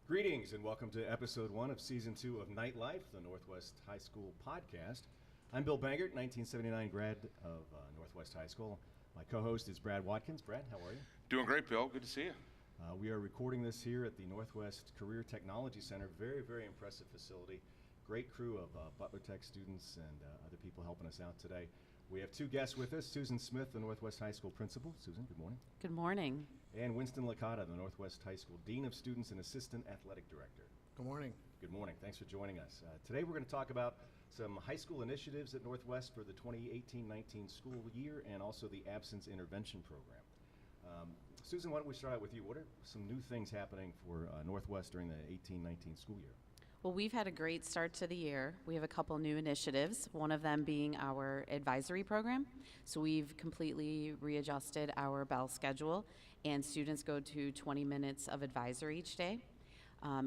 Greetings and welcome to episode 1 of season 2 of Nightlife, the Northwest High School podcast. I'm Bill Bangert, 1979 grad of Northwest High School. My co-host is Brad Watkins. Brad, how are you? Doing great, Bill. Good to see you. We are recording this here at the Northwest Career Technology Center. Very, very impressive facility. Great crew of Butler Tech students and other people helping us out today. We have two guests with us, Susan Smith, the Northwest High School principal. Susan, good morning. Good morning. And Winston Licata, the Northwest High School Dean of Students and Assistant Athletic Director. Good morning. Good morning. Thanks for joining us. Today we're going to talk about some high school initiatives at Northwest for the 2018-19 school year and also the Absence Intervention Program. Susan, why don't we start out with you? What are some new things happening for Northwest during the 18-19 school year? Well, we've had a great start to the year. We have a couple new initiatives, one of them being our advisory program. So we've completely readjusted our bell schedule, and students go to 20 minutes of advisory each day.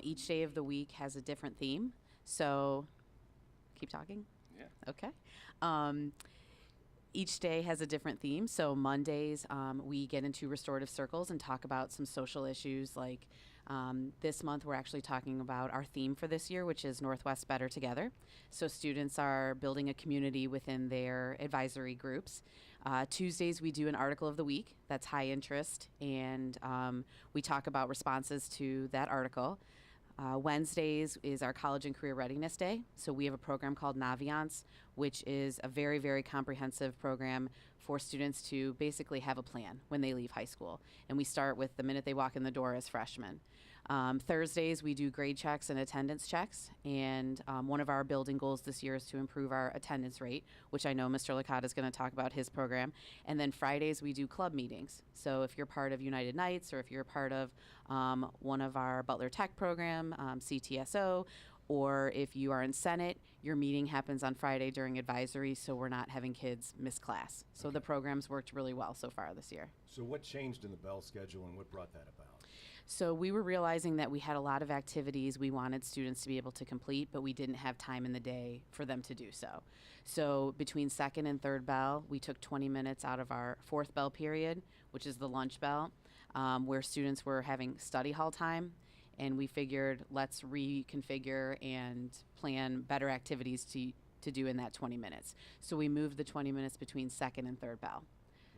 Each day of the week has a different theme. So, keep talking? Yeah. Okay. Each day has a different theme. So Mondays, we get into restorative circles and talk about some social issues. Like this month, we're actually talking about our theme for this year, which is Northwest Better Together. So students are building a community within their advisory groups. Tuesdays, we do an article of the week that's high interest, and we talk about responses to that article. Wednesdays is our College and Career Readiness Day. So we have a program called Naviance, which is a very, very comprehensive program for students to basically have a plan when they leave high school. And we start with the minute they walk in the door as freshmen. Thursdays, we do grade checks and attendance checks. And one of our building goals this year is to improve our attendance rate, which I know Mr. Licata is going to talk about his program. And then Fridays, we do club meetings. So if you're part of United Knights or if you're part of one of our Butler Tech program, CTSO, or if you are in Senate, your meeting happens on Friday during advisory, so we're not having kids miss class. So the program's worked really well so far this year. So what changed in the bell schedule and what brought that about? So we were realizing that we had a lot of activities we wanted students to be able to complete, but we didn't have time in the day for them to do so. So between second and third bell, we took 20 minutes out of our fourth bell period, which is the lunch bell, where students were having study hall time. And we figured, let's reconfigure and plan better activities to do in that 20 minutes. So we moved the 20 minutes between second and third bell.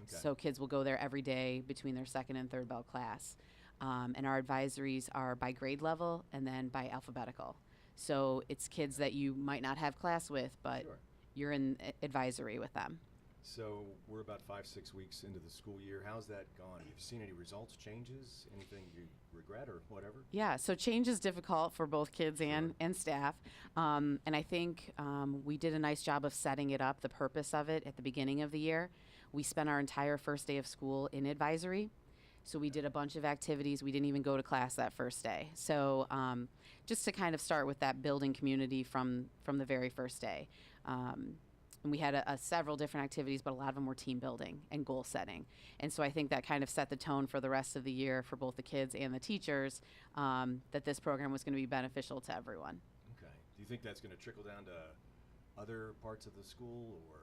Okay. So kids will go there every day between their second and third bell class. And our advisories are by grade level and then by alphabetical. So it's kids that you might not have class with, but sure, you're in advisory with them. So we're about 5-6 weeks into the school year. How's that gone? Have you seen any results, changes, anything you regret or whatever? Yeah, so change is difficult for both kids and staff. And I think we did a nice job of setting it up, the purpose of it, at the beginning of the year. We spent our entire first day of school in advisory. So we did a bunch of activities. We didn't even go to class that first day. So just to kind of start with that building community from the very first day. And we had several different activities, but a lot of them were team building and goal setting. And so I think that kind of set the tone for the rest of the year for both the kids and the teachers, that this program was going to be beneficial to everyone. Okay. Do you think that's going to trickle down to other parts of the school, or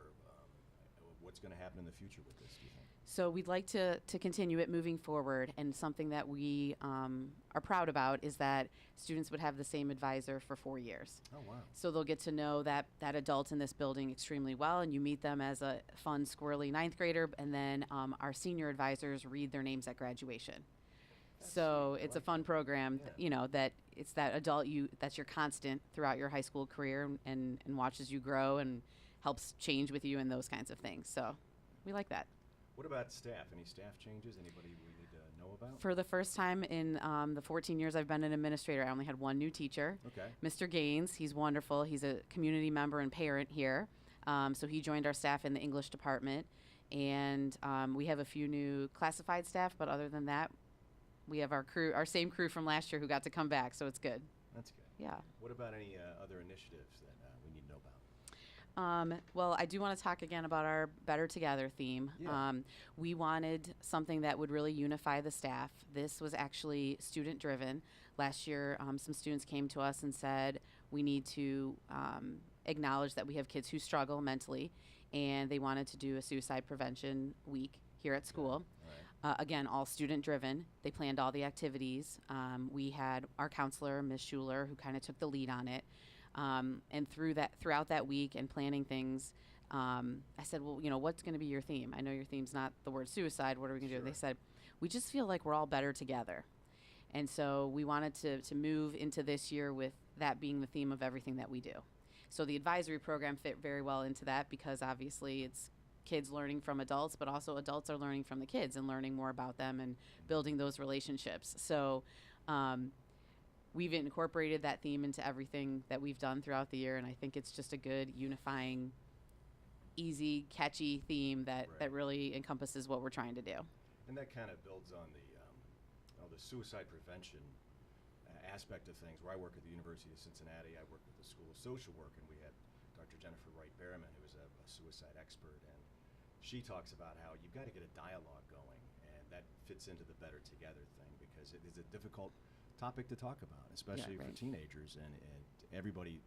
what's going to happen in the future with this, do you think? So we'd like to continue it moving forward, and something that we are proud about is that students would have the same advisor for 4 years. Oh, wow. So they'll get to know that adult in this building extremely well, and you meet them as a fun, squirrely ninth grader, and then our senior advisors read their names at graduation. So it's a fun program, Yeah. that it's that adult that's your constant throughout your high school career and watches you grow and helps change with you and those kinds of things. So we like that. What about staff? Any staff changes? Anybody we need to know about? For the first time in the 14 years I've been an administrator, I only had one new teacher. Okay. Mr. Gaines, he's wonderful. He's a community member and parent here. So he joined our staff in the English department. And we have a few new classified staff, but other than that, we have our same crew from last year who got to come back, so it's good. That's good. Yeah. What about any other initiatives that we need to know about? Well, I do want to talk again about our Better Together theme. Yeah. We wanted something that would really unify the staff. This was actually student-driven. Last year, some students came to us and said, we need to acknowledge that we have kids who struggle mentally, and they wanted to do a suicide prevention week here at school. Again, all student driven. They planned all the activities. We had our counselor, Ms. Schuler, who kind of took the lead on it. And throughout that week and planning things, I said, well, what's going to be your theme? I know your theme's not the word suicide. What are we going to do? They said, we just feel like we're all better together. And so we wanted to move into this year with that being the theme of everything that we do. So the advisory program fit very well into that because obviously it's kids learning from adults, but also adults are learning from the kids and learning more about them and building those relationships. So we've incorporated that theme into everything that we've done throughout the year, and I think it's just a good unifying, easy, catchy theme that really encompasses what we're trying to do. And that kind of builds on the suicide prevention aspect of things. Where I work at the University of Cincinnati, I work with the School of Social Work, and we had Dr. Jennifer Wright-Berriman, who is a suicide expert, and she talks about how you've got to get a dialogue going, and that fits into the Better Together thing because it is a difficult topic to talk about, especially for teenagers, and everybody,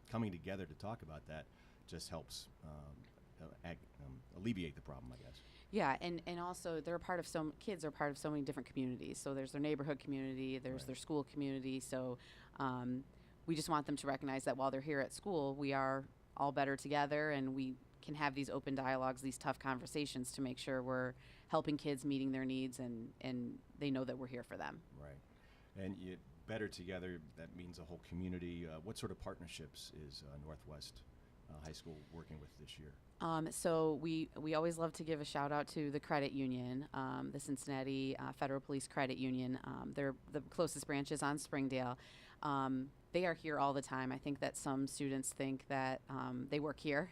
coming together to talk about that just helps alleviate the problem, I guess. Yeah, and also kids are part of so many different communities. So there's their neighborhood community, there's their school community. So we just want them to recognize that while they're here at school, we are all better together, and we can have these open dialogues, these tough conversations to make sure we're helping kids, meeting their needs, and they know that we're here for them. Right. And Better Together, that means a whole community. What sort of partnerships is Northwest High School working with this year? So we always love to give a shout out to the credit union, the Cincinnati Federal Police Credit Union. They're the closest branch is on Springdale. They are here all the time. I think that some students think that they work here,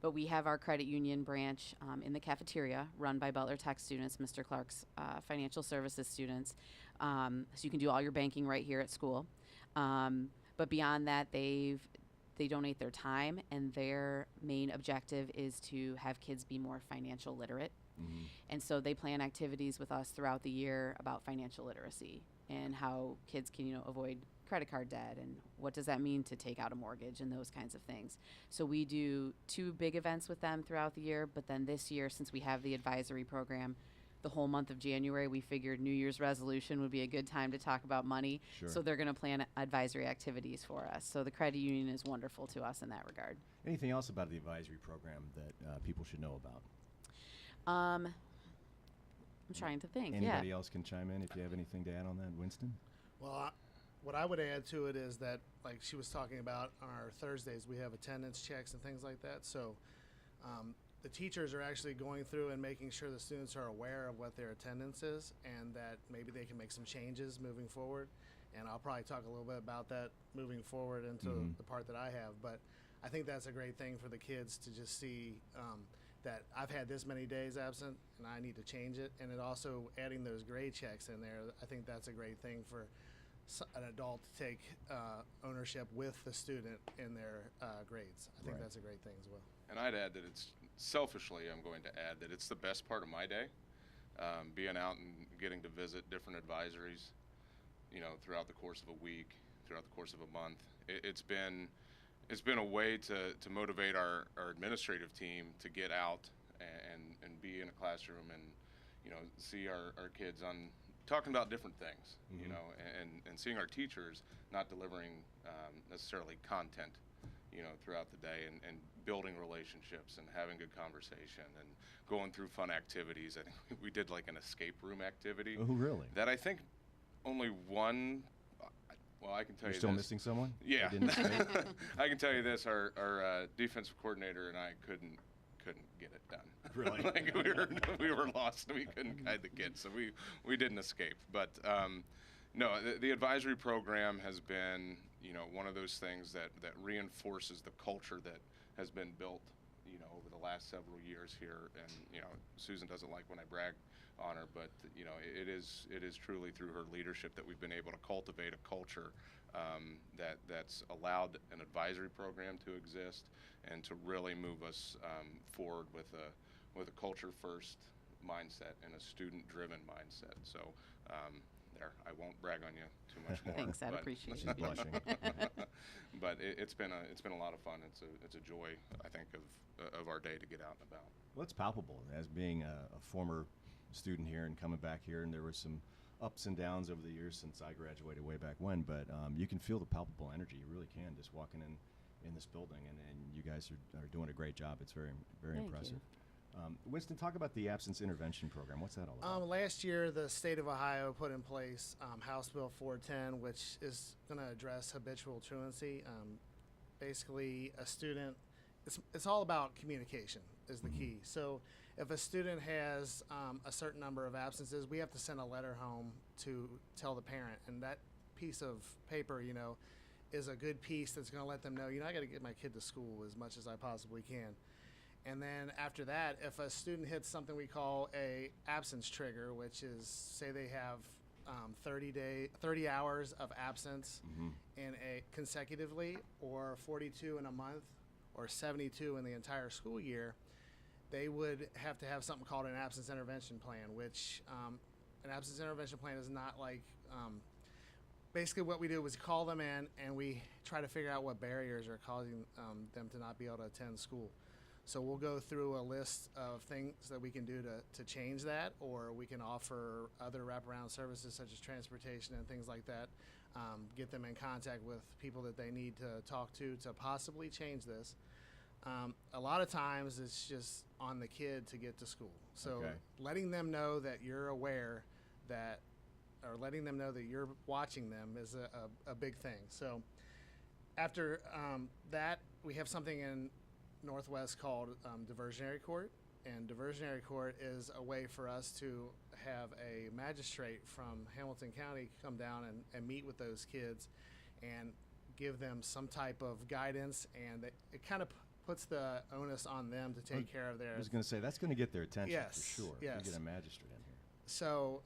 but we have our credit union branch in the cafeteria run by Butler Tech students, Mr. Clark's financial services students. So you can do all your banking right here at school. But beyond that, they donate their time, and their main objective is to have kids be more financial literate. Mm-hmm. And so they plan activities with us throughout the year about financial literacy and how kids can, avoid credit card debt and what does that mean to take out a mortgage and those kinds of things. So we do 2 big events with them throughout the year, but then this year, since we have the advisory program, the whole month of January, we figured New Year's resolution would be a good time to talk about money. Sure. So they're going to plan advisory activities for us. So the credit union is wonderful to us in that regard. Anything else about the advisory program that people should know about? I'm trying to think. Anybody else can chime in if you have anything to add on that, Winston? Well, what I would add to it is that, like she was talking about, on our Thursdays we have attendance checks and things like that. So the teachers are actually going through and making sure the students are aware of what their attendance is and that maybe they can make some changes moving forward. And I'll probably talk a little bit about that moving forward into the part that I have. But I think that's a great thing for the kids to just see that I've had this many days absent and I need to change it. And it also adding those grade checks in there, I think that's a great thing for an adult to take ownership with the student in their grades. I think that's a great thing as well. And I'd add that I'm going to add that it's the best part of my day, being out and getting to visit different advisories, throughout the course of a week, throughout the course of a month. It's been a way to motivate our administrative team to get out and be in a classroom and, see our kids on talking about different things, and seeing our teachers not delivering necessarily content, throughout the day and building relationships and having good conversation and going through fun activities. I think we did like an escape room activity. Oh, really? That I think only one, well, I can tell You're you still this. missing someone? Yeah. I can tell you this, our defensive coordinator and I couldn't get it done. Really? Like we were lost. We couldn't guide the kids, so we didn't escape. But no, the advisory program has been, one of those things that reinforces the culture that has been built, over the last several years here. And Susan doesn't like when I brag on her, but it is truly through her leadership that we've been able to cultivate a culture that's allowed an advisory program to exist and to really move us forward with a culture first mindset and a student driven mindset. So there, I won't brag on you too much more. Thanks, I'd appreciate She's blushing. But it's been a lot of fun. It's a joy, I think, of our day to get out and about. Well, it's palpable as being a former student here and coming back here, and there were some ups and downs over the years since I graduated way back when, but you can feel the palpable energy. You really can, just walking in this building, and you guys are doing a great job. It's very, very Thank impressive. you. Winston, talk about the absence intervention program. What's that all about? Last year, the state of Ohio put in place House Bill 410, which is going to address habitual truancy. Basically, a student, it's all about communication is the key. So if a student has a certain number of absences, we have to send a letter home to tell the parent. And that piece of paper, is a good piece that's going to let them know, I got to get my kid to school as much as I possibly can. And then after that, if a student hits something we call a absence trigger, which is, say they have 30 hours of absence consecutively, or 42 in a month, or 72 in the entire school year, they would have to have something called an absence intervention plan, which an absence intervention plan is not like, basically what we do is call them in and we try to figure out what barriers are causing them to not be able to attend school. So we'll go through a list of things that we can do to change that, or we can offer other wraparound services such as transportation and things like that, get them in contact with people that they need to talk to possibly change this. A lot of times it's just on the kid to get to school. So letting them know that you're aware that, or letting them know that you're watching them is a big thing. So after that, we have something in Northwest called diversionary court, and diversionary court is a way for us to have a magistrate from Hamilton County come down and meet with those kids and give them some type of guidance, and it kind of puts the onus on them to take care of their. I was going to say that's going to get their attention Yes, for sure. yes. You get a magistrate in here. So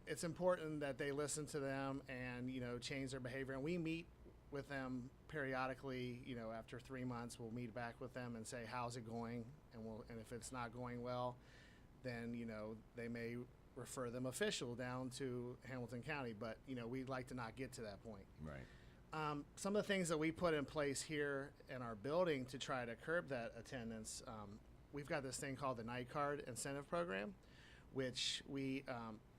it's important that they listen to them and change their behavior, and we meet with them periodically. After 3 months, we'll meet back with them and say, how's it going? And if it's not going well, then they may refer them official down to Hamilton County, but we'd like to not get to that point. Right. Some of the things that we put in place here in our building to try to curb that attendance, we've got this thing called the Night Card Incentive Program, which we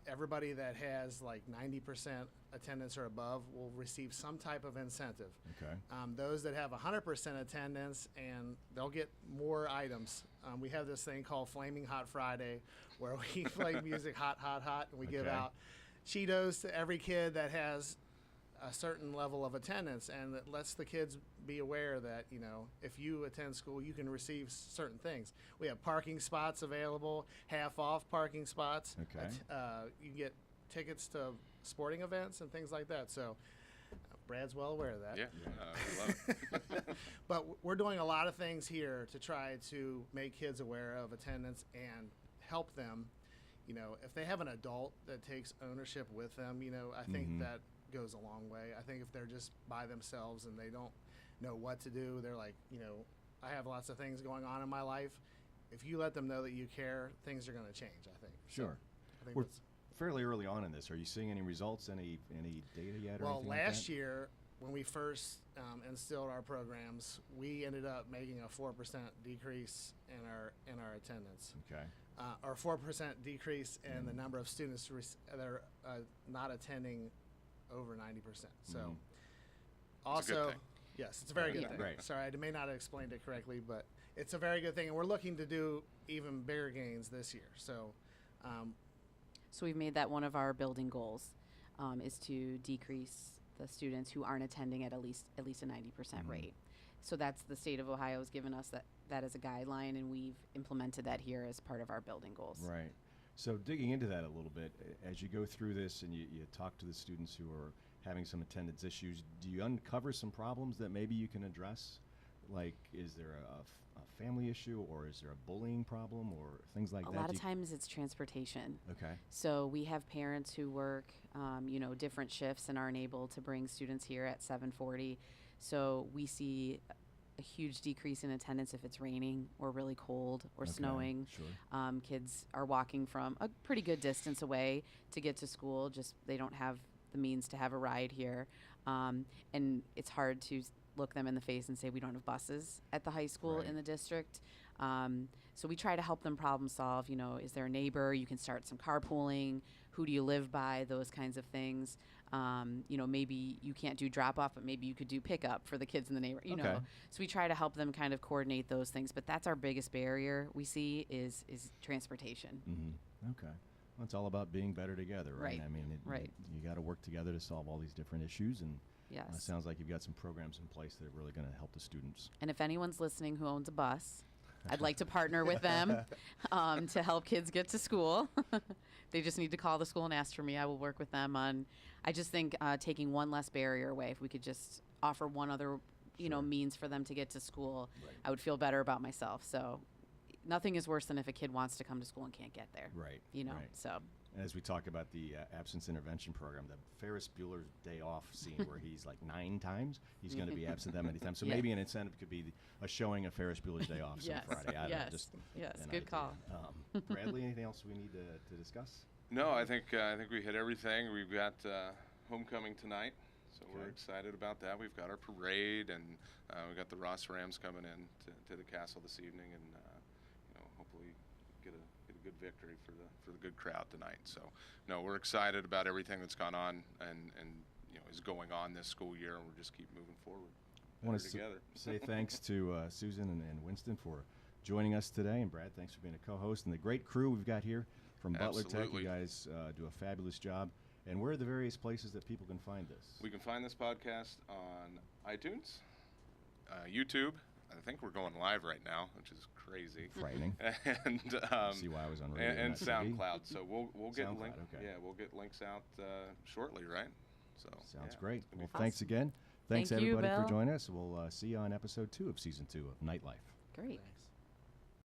everybody that has like 90% attendance or above will receive some type of incentive. Okay. Those that have 100% attendance, and they'll get more items. We have this thing called Flaming Hot Friday, where we play music hot, hot, hot, and we give Okay. out Cheetos to every kid that has a certain level of attendance, and it lets the kids be aware that if you attend school, you can receive certain things. We have parking spots available, half off parking spots. Okay. You can get tickets to sporting events and things like that. So Brad's well aware of that. Yeah, love it. But we're doing a lot of things here to try to make kids aware of attendance and help them. If they have an adult that takes ownership with them, I think that goes a long way. I think if they're just by themselves and they don't know what to do, they're like, I have lots of things going on in my life. If you let them know that you care, things are going to change, I think. So Sure. I think We're that's, fairly early on in this. Are you seeing any results, any data yet? Or well, anything like last that? year when we first instilled our programs, we ended up making a 4% decrease in our attendance. Okay. Or 4% decrease in the number of students that are not attending over 90%. So Mhm. also, good thing. yes, it's a very good Yeah. thing. Right. Sorry, I may not have explained it correctly, but it's a very good thing, and we're looking to do even bigger gains this year. So So we've made that one of our building goals, is to decrease the students who aren't attending at least a 90% rate. So that's the state of Ohio has given us that as a guideline, and we've implemented that here as part of our building goals. Right. So digging into that a little bit, as you go through this and you talk to the students who are having some attendance issues, do you uncover some problems that maybe you can address? Like, is there a family issue, or is there a bullying problem, or things like A that? lot Do of you- times it's transportation. Okay. So we have parents who work, different shifts and aren't able to bring students here at 7:40. So we see a huge decrease in attendance if it's raining or really cold or Okay, snowing. Sure. Kids are walking from a pretty good distance away to get to school. Just they don't have the means to have a ride here, and it's hard to look them in the face and say we don't have buses at the high school Right. in the district. So we try to help them problem solve. You know, is there a neighbor? You can start some carpooling. Who do you live by? Those kinds of things. You know, maybe you can't do drop off, but maybe you could do pickup for the kids in the neighborhood. You Okay. know, so we try to help them kind of coordinate those things. But that's our biggest barrier we see is transportation. Mm-hmm. Okay. Well, it's all about being better together, right? Right. I mean, Right. you got to work together to solve all these different issues, and Yes. sounds like you've got some programs in place that are really going to help the students. And if anyone's listening who owns a bus, I'd like to partner with them to help kids get to school. They just need to call the school and ask for me. I will work with them on. I just think taking one less barrier away. If we could just offer one other, you know, Sure. means for them to get to school, Right. I would feel better about myself. So, nothing is worse than if a kid wants to come to school and can't get there. Right. You know. Right. So. And as we talk about the absence intervention program, the Ferris Bueller's Day Off scene where he's like 9 times, he's going to be absent that many times. So Yeah. maybe an incentive could be a showing of Ferris Bueller's Day Off some Yes. Friday. I don't know, Yes. just Yes. an Good idea. call. Bradley, anything else we need to discuss? No, I think we hit everything. We've got homecoming tonight, so we're Okay. excited about that. We've got our parade, and we've got the Ross Rams coming in to the castle this evening, and you know, hopefully get a good victory for the good crowd tonight. So, no, we're excited about everything that's gone on and you know is going on this school year, and we'll just keep moving forward. I want Better to together. say thanks to Susan and Winston for joining us today, and Brad, thanks for being a co-host, and the great crew we've got here from Butler Tech. Absolutely. You guys do a fabulous job. And where are the various places that people can find this? We can find this podcast on iTunes, YouTube. I think we're going live right now, which is crazy. Frightening. And See why I was on radio, and not TV. SoundCloud. So we'll get SoundCloud, links. okay. Yeah, we'll get links out shortly, right? So Sounds yeah, great. it's gonna Well, be fun. thanks again. Thanks Thank you, everybody for Bill. joining us. We'll see you on episode 2 of season 2 of Nightlife. Great.